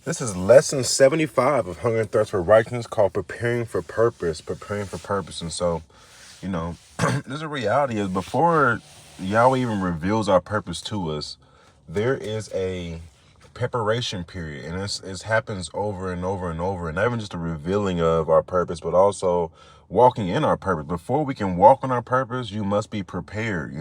This is lesson 75 of Hunger and Thirst for Righteousness, called Preparing for Purpose. Preparing for Purpose. And so, there's a reality is before Yahweh even reveals our purpose to us, there is a preparation period. And it happens over and over and over. And not even just the revealing of our purpose, but also walking in our purpose. Before we can walk in our purpose, you must be prepared,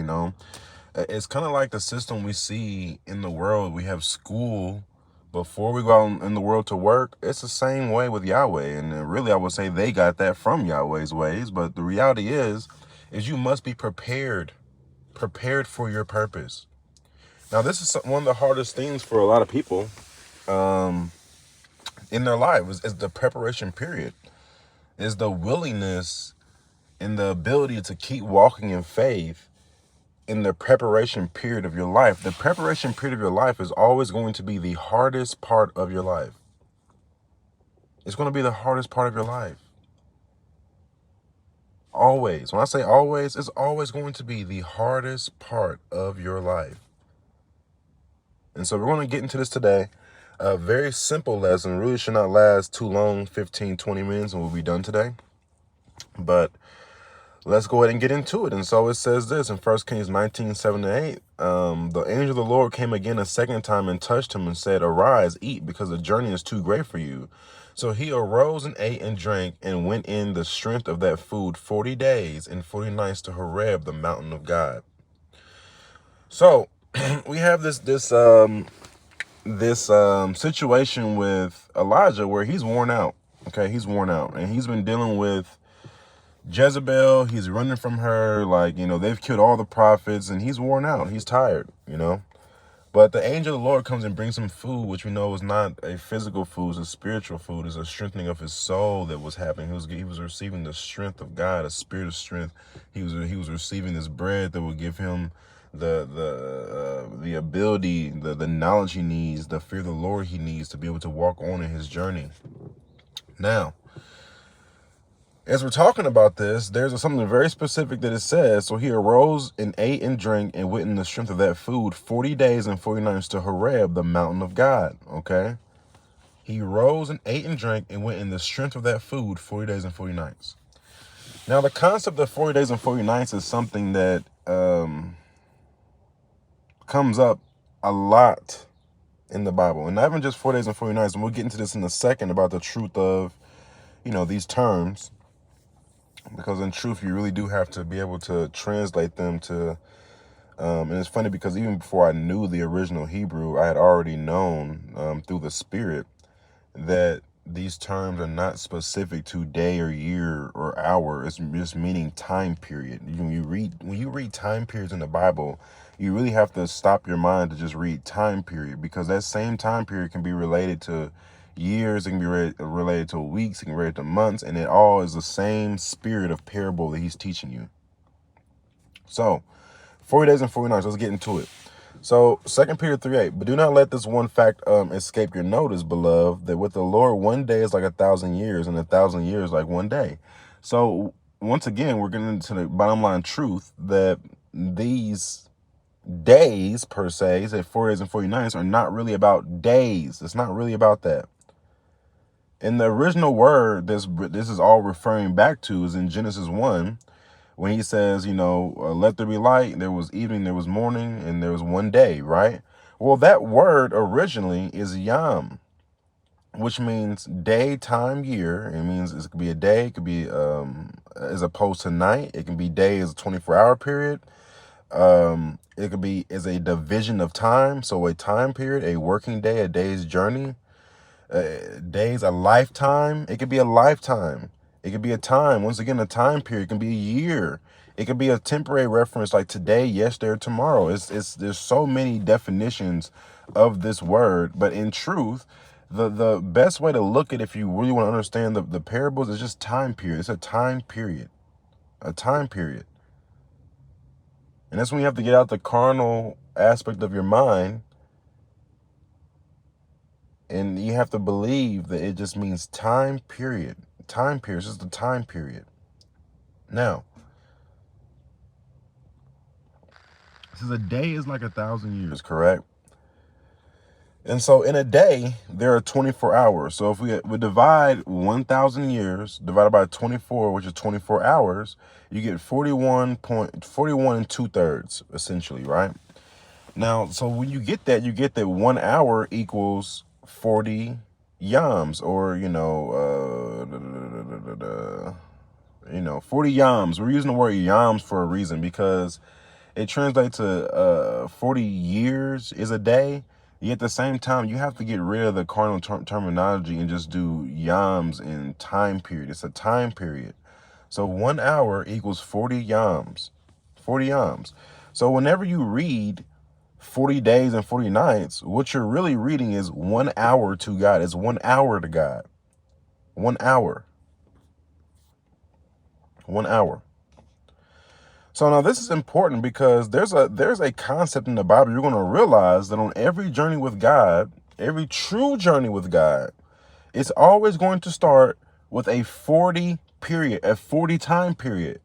It's kind of like the system we see in the world. We have school before we go out in the world to work. It's the same way with Yahweh. And really, I would say they got that from Yahweh's ways. But the reality is you must be prepared for your purpose. Now, this is one of the hardest things for a lot of people in their lives is the preparation period, is the willingness and the ability to keep walking in faith in the preparation period of your life. The preparation period of your life is always going to be the hardest part of your life. It's going to be the hardest part of your life. Always. When I say always, it's always going to be the hardest part of your life. And so we're going to get into this today. A very simple lesson. Really should not last too long, 15, 20 minutes, and we'll be done today. But let's go ahead and get into it. And so it says this in 1 Kings 19:7-8. The angel of the Lord came again a second time and touched him and said, "Arise, eat, because the journey is too great for you." So he arose and ate and drank and went in the strength of that food 40 days and 40 nights to Horeb, the mountain of God. So we have this situation with Elijah where he's worn out. Okay, he's worn out, and he's been dealing with Jezebel. He's running from her. They've killed all the prophets, and he's worn out. He's tired, But the angel of the Lord comes and brings him food, which we know is not a physical food, it's a spiritual food. It's a strengthening of his soul that was happening. He was receiving the strength of God, a spirit of strength. He was receiving this bread that would give him the ability, the knowledge he needs, the fear of the Lord he needs to be able to walk on in his journey. Now, as we're talking about this, there's something very specific that it says. So he arose and ate and drank and went in the strength of that food 40 days and 40 nights to Horeb, the mountain of God. Okay. He rose and ate and drank and went in the strength of that food 40 days and 40 nights. Now, the concept of 40 days and 40 nights is something that comes up a lot in the Bible. And not even just 4 days and 40 nights. And we'll get into this in a second about the truth of, these terms. Because in truth, you really do have to be able to translate them to, and it's funny because even before I knew the original Hebrew, I had already known through the Spirit that these terms are not specific to day or year or hour. It's just meaning time period. When you read time periods in the Bible, you really have to stop your mind to just read time period, because that same time period can be related to years, it can be related to weeks, it can be related to months, and it all is the same spirit of parable that he's teaching you. So 40 days and 40 nights, let's get into it. So 2 Peter 3:8, but do not let this one fact escape your notice, beloved, that with the Lord 1 day is like 1,000 years, and 1,000 years like 1 day. So once again, we're getting into the bottom line truth that these days per se, say 4 days and 40 nights, are not really about days. It's not really about that. In the original word, this is all referring back to is in Genesis 1, when he says, let there be light, there was evening, there was morning, and there was 1 day, right? Well, that word originally is yam, which means day, time, year. It means it could be a day, it could be as opposed to night. It can be day as a 24-hour period. It could be as a division of time, so a time period, a working day, a day's journey. Days, a lifetime. It could be a lifetime. It could be a time. Once again, a time period. It can be a year. It could be a temporary reference like today, yesterday, or tomorrow. There's so many definitions of this word, but in truth, the best way to look at it, if you really want to understand the parables, is just time period. It's a time period. A time period. And that's when you have to get out the carnal aspect of your mind, and you have to believe that it just means time period. Time period. It's just a time period. Now, it says a day is like 1,000 years, correct? And so in a day, there are 24 hours. So if we divide 1,000 years divided by 24, which is 24 hours, you get 41 and 2/3, essentially, right? Now, so when you get that 1 hour equals 40 yams, or, 40 yams. We're using the word yams for a reason, because it translates to 40 years is a day. Yet at the same time, you have to get rid of the carnal terminology and just do yams in time period. It's a time period. So 1 hour equals 40 yams. 40 yams. So whenever you read 40 days and 40 nights, what you're really reading is 1 hour to God. It's 1 hour to God. 1 hour. 1 hour. So now this is important, because there's a concept in the Bible. You're going to realize that on every journey with God, every true journey with God, it's always going to start with a 40 period, a 40 time period.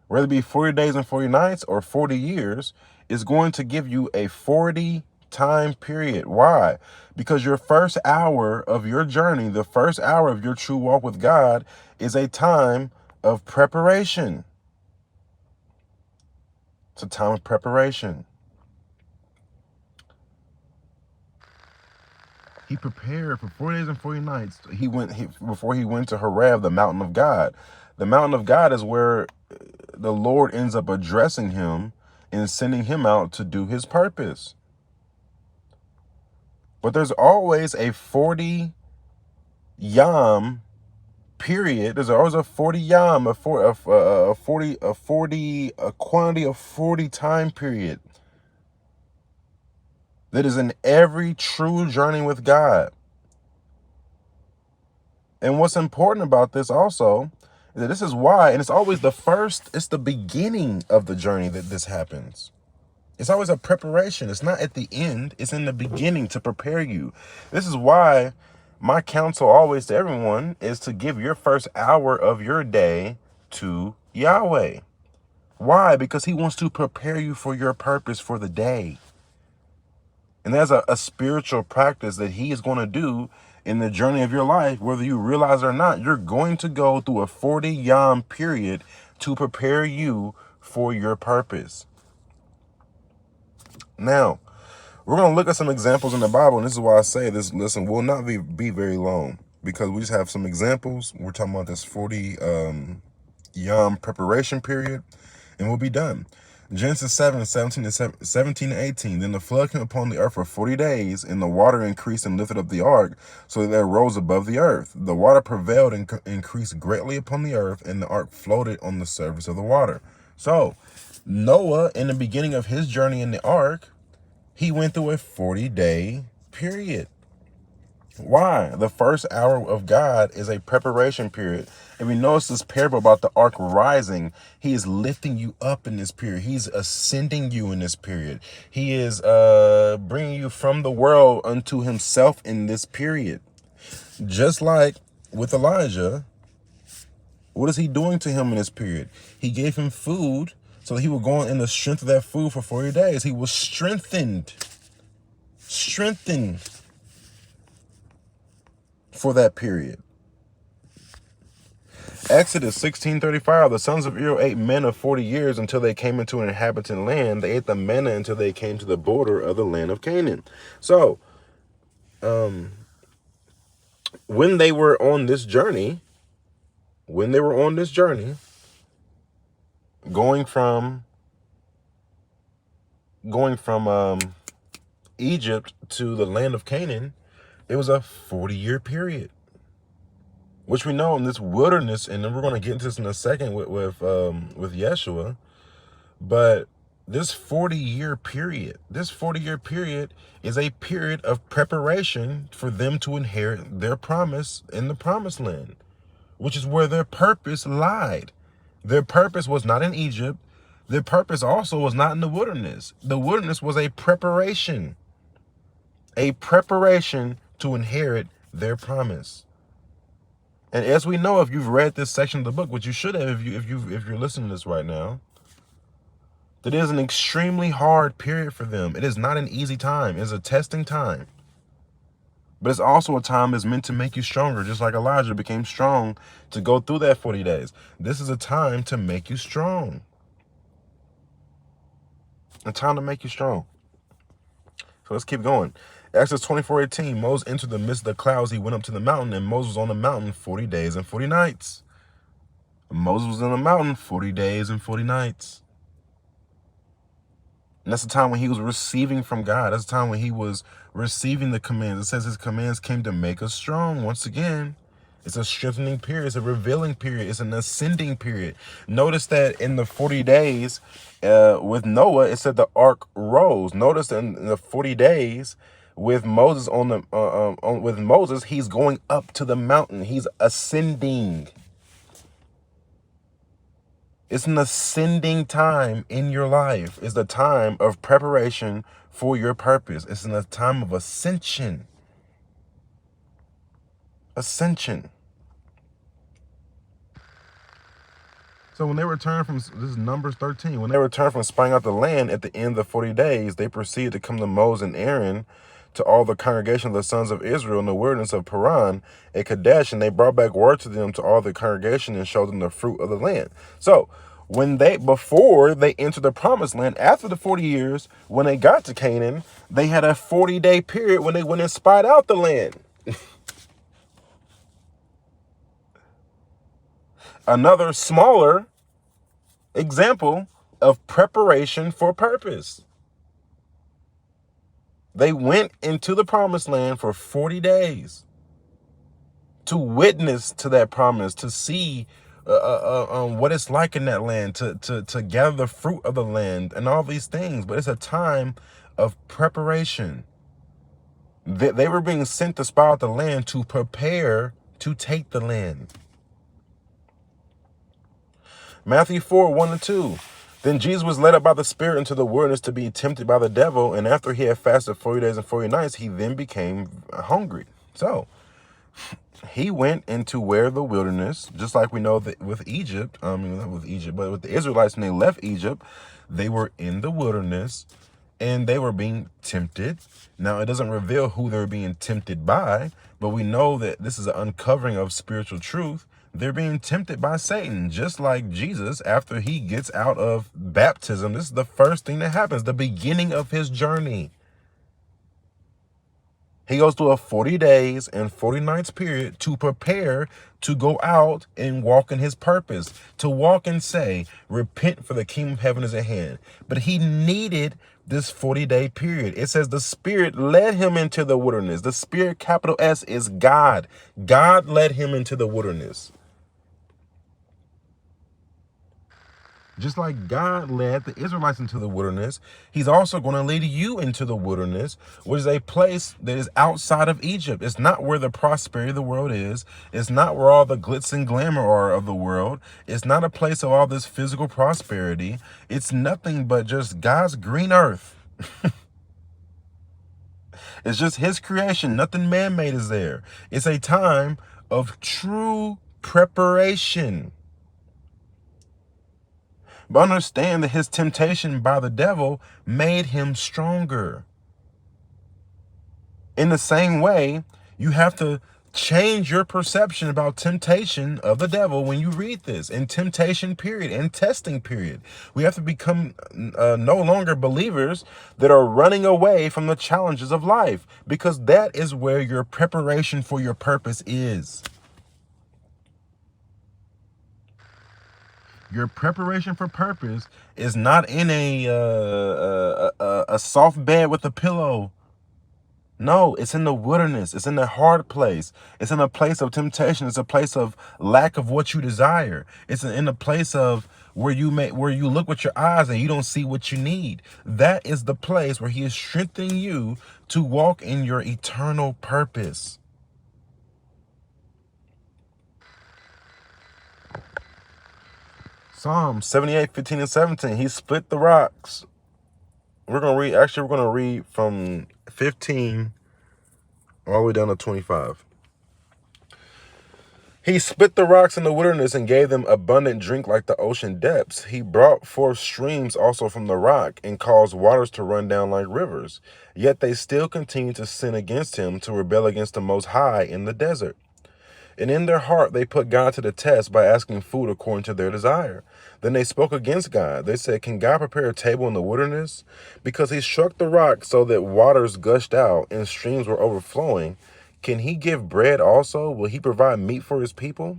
Whether it be 40 days and 40 nights or 40 years, is going to give you a 40 time period. Why? Because your first hour of your journey, the first hour of your true walk with God, is a time of preparation. It's a time of preparation. He prepared for 40 days and 40 nights. Before he went to Horeb, the mountain of God. The mountain of God is where the Lord ends up addressing him and sending him out to do his purpose. But there's always a 40 yam period. There's always a 40 yam, a quantity of 40 time period that is in every true journey with God. And what's important about this also is that this is why, and it's always it's the beginning of the journey that this happens. It's always a preparation. It's not at the end. It's in the beginning to prepare you. This is why my counsel always to everyone is to give your first hour of your day to Yahweh. Why? Because he wants to prepare you for your purpose for the day. And there's a spiritual practice that he is going to do in the journey of your life, whether you realize it or not. You're going to go through a 40 yam period to prepare you for your purpose. Now, we're going to look at some examples in the Bible, and this is why I say this lesson will not be very long, because we just have some examples. We're talking about this 40 yam preparation period, and we'll be done. Genesis 17 and 18. Then the flood came upon the earth for 40 days, and the water increased and lifted up the ark, so that it rose above the earth. The water prevailed and increased greatly upon the earth, and the ark floated on the surface of the water. So, Noah, in the beginning of his journey in the ark, he went through a 40-day period. Why? The first hour of God is a preparation period. If we notice this parable about the ark rising, he is lifting you up in this period. He's ascending you in this period. He is bringing you from the world unto himself in this period. Just like with Elijah, what is he doing to him in this period? He gave him food so that he would go in the strength of that food for 40 days. He was strengthened for that period. Exodus 16:35, the sons of Israel ate manna 40 years until they came into an inhabited land. They ate the manna until they came to the border of the land of Canaan. So, when they were on this journey, going from Egypt to the land of Canaan, it was a 40-year period, which we know in this wilderness, and then we're going to get into this in a second with Yeshua. But this 40-year period is a period of preparation for them to inherit their promise in the promised land, which is where their purpose lied. Their purpose was not in Egypt. Their purpose also was not in the wilderness. The wilderness was a preparation to inherit their promise. And as we know, if you've read this section of the book, which you should have if you're listening to this right now, that it is an extremely hard period for them. It is not an easy time. It's a testing time. But it's also a time that's meant to make you stronger, just like Elijah became strong to go through that 40 days. This is a time to make you strong. A time to make you strong. So let's keep going. Exodus 24:18, Moses entered the midst of the clouds. He went up to the mountain, and Moses was on the mountain 40 days and 40 nights. Moses was in the mountain 40 days and 40 nights. And that's the time when he was receiving from God. That's the time when he was receiving the commands. It says his commands came to make us strong. Once again, it's a strengthening period. It's a revealing period. It's an ascending period. Notice that in the 40 days with Noah, it said the ark rose. Notice in the 40 days with Moses with Moses, he's going up to the mountain. He's ascending. It's an ascending time in your life. It's the time of preparation for your purpose. It's in a time of ascension. Ascension. So when they returned from, this is Numbers 13, when they returned from spying out the land at the end of the 40 days, they proceeded to come to Moses and Aaron, to all the congregation of the sons of Israel in the wilderness of Paran at Kadesh, and they brought back word to them to all the congregation and showed them the fruit of the land. So before they entered the promised land, after the 40 years, when they got to Canaan, they had a 40-day period when they went and spied out the land. Another smaller example of preparation for purpose. They went into the promised land for 40 days to witness to that promise, to see what it's like in that land, to gather the fruit of the land and all these things. But it's a time of preparation. They were being sent to spy out the land to prepare to take the land. Matthew 4:1-2. Then Jesus was led up by the Spirit into the wilderness to be tempted by the devil, and after he had fasted 40 days and 40 nights, he then became hungry. So he went into where the wilderness, just like we know that with Egypt, not with Egypt, but with the Israelites, when they left Egypt, they were in the wilderness and they were being tempted. Now, it doesn't reveal who they're being tempted by, but we know that this is an uncovering of spiritual truth. They're being tempted by Satan, just like Jesus, after he gets out of baptism. This is the first thing that happens, the beginning of his journey. He goes through a 40 days and 40 nights period to prepare to go out and walk in his purpose, to walk and say, repent, for the kingdom of heaven is at hand. But he needed this 40-day period. It says the Spirit led him into the wilderness. The Spirit, capital S, is God. God led him into the wilderness. Just like God led the Israelites into the wilderness, he's also going to lead you into the wilderness, which is a place that is outside of Egypt. It's not where the prosperity of the world is. It's not where all the glitz and glamour are of the world. It's not a place of all this physical prosperity. It's nothing but just God's green earth. It's just his creation. Nothing man-made is there. It's a time of true preparation. But understand that his temptation by the devil made him stronger. In the same way, you have to change your perception about temptation of the devil when you read this. In temptation period, in testing period, we have to become no longer believers that are running away from the challenges of life, because that is where your preparation for your purpose is. Your preparation for purpose is not in a soft bed with a pillow. No, it's in the wilderness. It's in the hard place. It's in a place of temptation. It's a place of lack of what you desire. It's in a place of where you look with your eyes and you don't see what you need. That is the place where he is strengthening you to walk in your eternal purpose. Psalm 78:15-17. He split the rocks. We're going to read from 15 all the way down to 25. He split the rocks in the wilderness and gave them abundant drink like the ocean depths. He brought forth streams also from the rock and caused waters to run down like rivers. Yet they still continued to sin against him, to rebel against the Most High in the desert. And in their heart they put God to the test by asking food according to their desire. Then they spoke against God. They said, "Can God prepare a table in the wilderness? Because he struck the rock so that waters gushed out and streams were overflowing. Can he give bread also? Will he provide meat for his people?"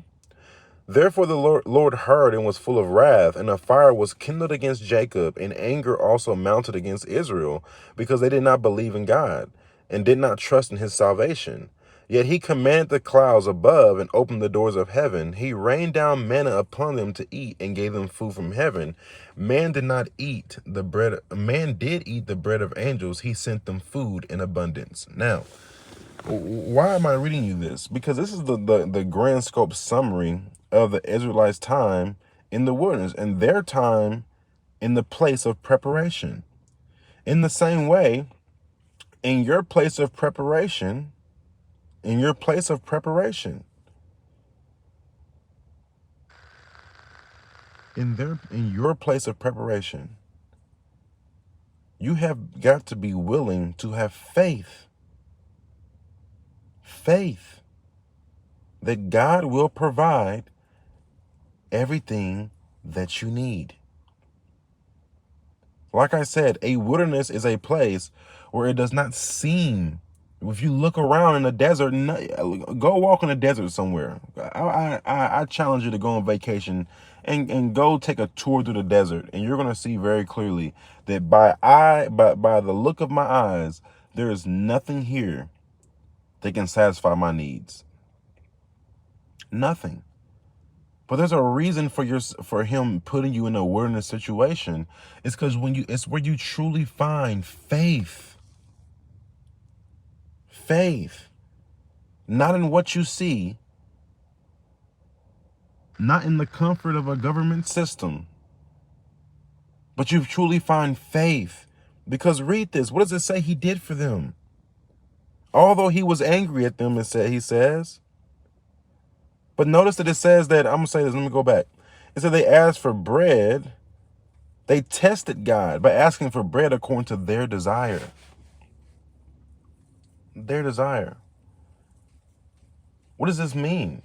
Therefore the Lord heard and was full of wrath, and a fire was kindled against Jacob, and anger also mounted against Israel, because they did not believe in God, and did not trust in his salvation. Yet he commanded the clouds above and opened the doors of heaven. He rained down manna upon them to eat, and gave them food from heaven. Man did eat the bread of angels. He sent them food in abundance. Now, why am I reading you this? Because this is the grand scope summary of the Israelites' time in the wilderness and their time in the place of preparation. In the same way, in your place of preparation, in your place of preparation, in your place of preparation, you have got to be willing to have faith that God will provide everything that you need. Like I said, a wilderness is a place where it does not seem. If you look around in the desert, go walk in the desert somewhere. I challenge you to go on vacation and go take a tour through the desert, and you're gonna see very clearly that by the look of my eyes, there is nothing here that can satisfy my needs. Nothing. But there's a reason for him putting you in a wilderness situation. It's because it's where you truly find faith. Faith. Not in what you see, not in the comfort of a government system, but you truly find faith. Because read this. What does it say he did for them? Although he was angry at them, he says. But notice that it says that, I'm going to say this, let me go back. It said they asked for bread. They tested God by asking for bread according to their desire. Their desire. What does this mean?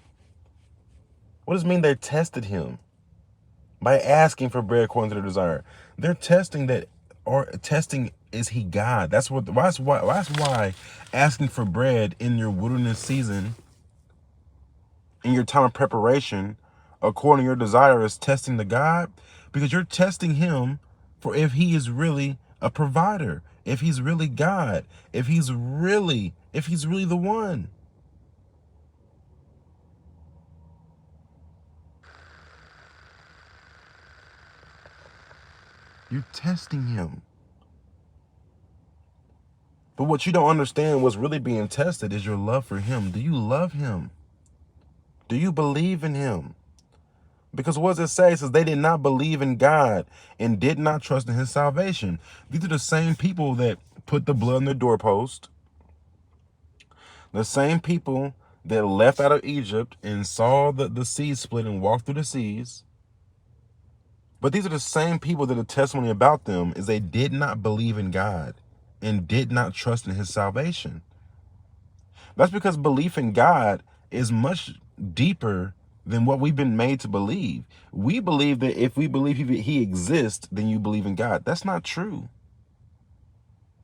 What does it mean they tested him by asking for bread according to their desire? They're testing that, or testing, is he God? That's why asking for bread in your wilderness season, in your time of preparation, according to your desire, is testing the God, because you're testing him for if he is really a provider, if he's really God, if he's really the one. You're testing him. But what you don't understand, what's really being tested, is your love for him. Do you love him? Do you believe in him? Because what does it say? It says they did not believe in God and did not trust in his salvation. These are the same people that put the blood on their doorpost. The same people that left out of Egypt and saw the sea split and walked through the seas. But these are the same people that the testimony about them is they did not believe in God and did not trust in his salvation. That's because belief in God is much deeper than what we've been made to believe. We believe that if we believe he exists, then you believe in God. That's not true.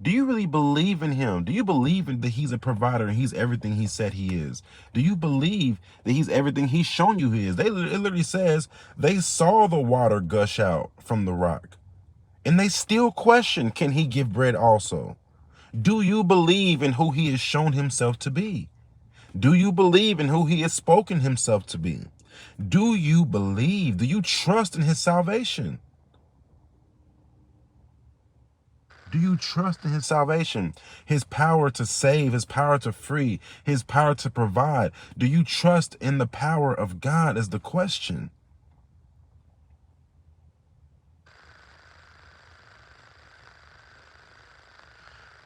Do you really believe in him? Do you believe that he's a provider and he's everything he said he is? Do you believe that he's everything he's shown you he is? It literally says they saw the water gush out from the rock, and they still question, can he give bread also? Do you believe in who he has shown himself to be? Do you believe in who he has spoken himself to be? Do you believe? Do you trust in his salvation? Do you trust in his salvation? His power to save, his power to free, his power to provide. Do you trust in the power of God is the question.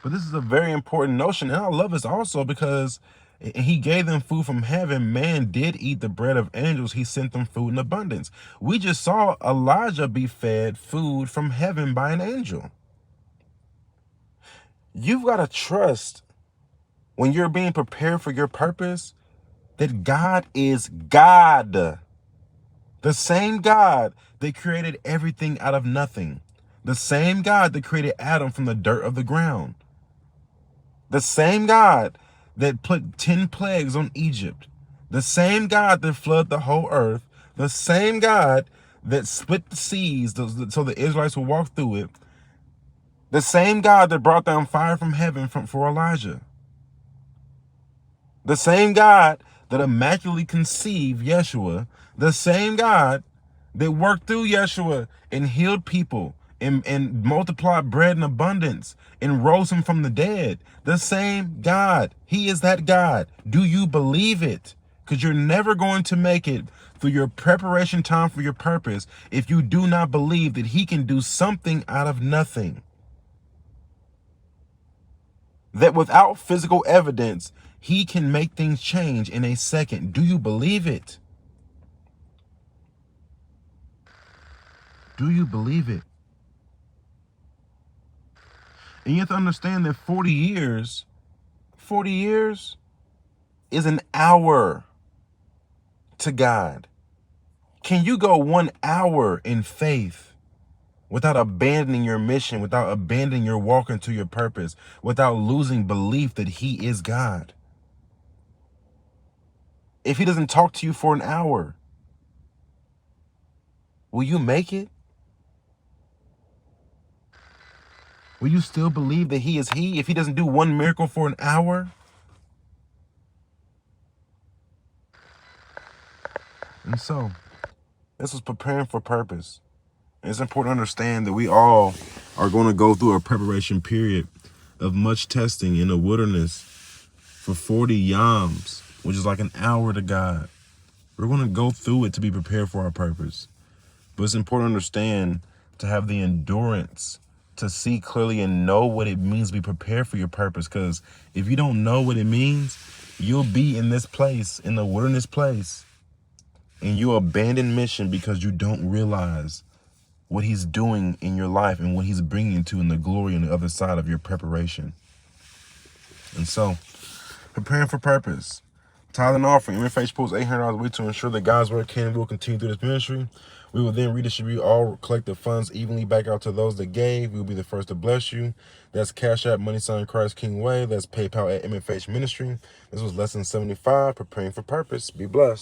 But this is a very important notion. And I love this also because And he gave them food from heaven. Man did eat the bread of angels. He sent them food in abundance. We just saw Elijah be fed food from heaven by an angel. You've got to trust when you're being prepared for your purpose that God is God. The same God that created everything out of nothing. The same God that created Adam from the dirt of the ground. The same God that put 10 plagues on Egypt. The same God that flooded the whole earth. The same God that split the seas so the Israelites would walk through it. The same God that brought down fire from heaven for Elijah. The same God that immaculately conceived Yeshua. The same God that worked through Yeshua and healed people and multiplied bread in abundance and rose him from the dead. The same God. He is that God. Do you believe it? Because you're never going to make it through your preparation time for your purpose if you do not believe that he can do something out of nothing. That without physical evidence, he can make things change in a second. Do you believe it? Do you believe it? And you have to understand that 40 years is an hour to God. Can you go 1 hour in faith without abandoning your mission, without abandoning your walk into your purpose, without losing belief that he is God? If he doesn't talk to you for an hour, will you make it? Will you still believe that he is he if he doesn't do one miracle for an hour? And so, this was preparing for purpose. And it's important to understand that we all are going to go through a preparation period of much testing in the wilderness for 40 yams, which is like an hour to God. We're going to go through it to be prepared for our purpose. But it's important to understand to have the endurance to see clearly and know what it means to be prepared for your purpose. Because if you don't know what it means, you'll be in this place, in the wilderness place, and you abandon mission because you don't realize what he's doing in your life and what he's bringing you to in the glory on the other side of your preparation. And so, preparing for purpose. Tithe and offering. MFH pulls $800 a week to ensure that God's word can and will continue through this ministry. We will then redistribute all collective funds evenly back out to those that gave. We will be the first to bless you. That's Cash App, Money Sign Christ King Way. That's PayPal at MFH Ministry. This was Lesson 75, Preparing for Purpose. Be blessed.